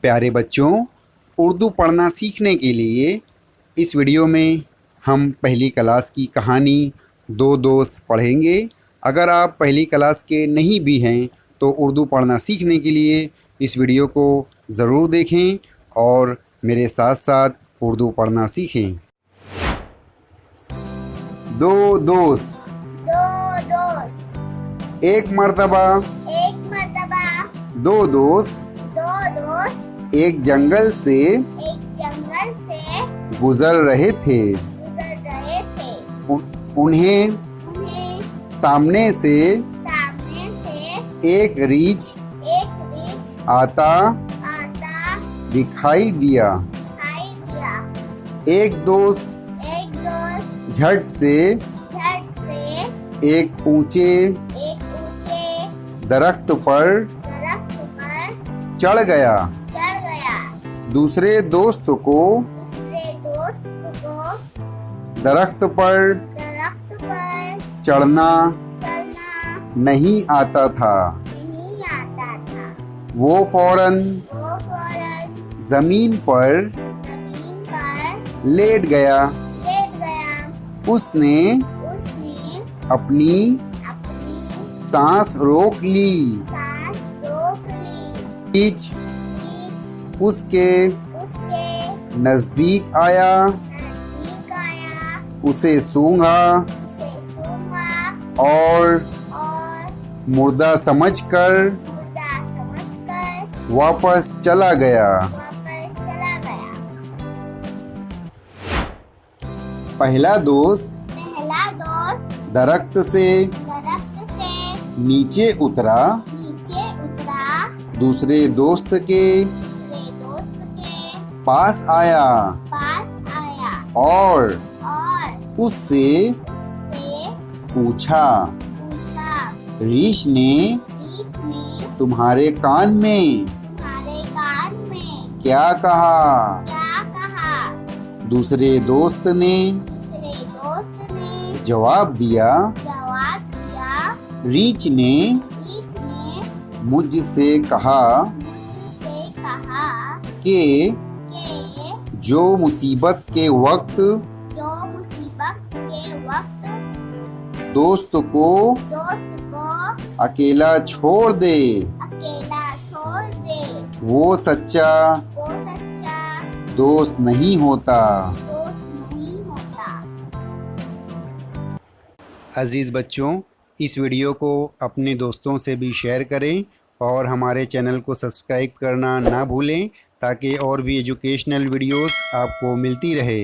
प्यारे बच्चों, उर्दू पढ़ना सीखने के लिए इस वीडियो में हम पहली क्लास की कहानी दो दोस्त पढ़ेंगे। अगर आप पहली क्लास के नहीं भी हैं तो उर्दू पढ़ना सीखने के लिए इस वीडियो को ज़रूर देखें और मेरे साथ साथ उर्दू पढ़ना सीखें। दो दोस्त। एक मर्तबा दो दोस्त एक जंगल से गुजर रहे थे। उन्हें सामने से एक रीछ आता दिखाई दिया। एक दोस्त झट से एक ऊंचे दरख्त पर चढ़ गया। दूसरे दोस्त को दरख्त पर चढ़ना नहीं आता था। वो फौरन जमीन पर लेट गया। उसने अपनी सांस रोक ली। रीछ उसके नजदीक आया, उसे सूंघा और मुर्दा समझकर वापस चला गया। पहला दोस्त दरख्त से नीचे उतरा। दूसरे दोस्त के पास आया और उससे पूछा, रीछ ने तुम्हारे कान में क्या कहा? दूसरे दोस्त ने जवाब दिया, रीछ ने मुझसे कहा कि जो मुसीबत के वक्त दोस्त को अकेला छोड़ दे, वो सच्चा दोस्त नहीं होता। अजीज़ बच्चों, इस वीडियो को अपने दोस्तों से भी शेयर करें और हमारे चैनल को सब्सक्राइब करना ना भूलें ताकि और भी एजुकेशनल वीडियोस आपको मिलती रहे।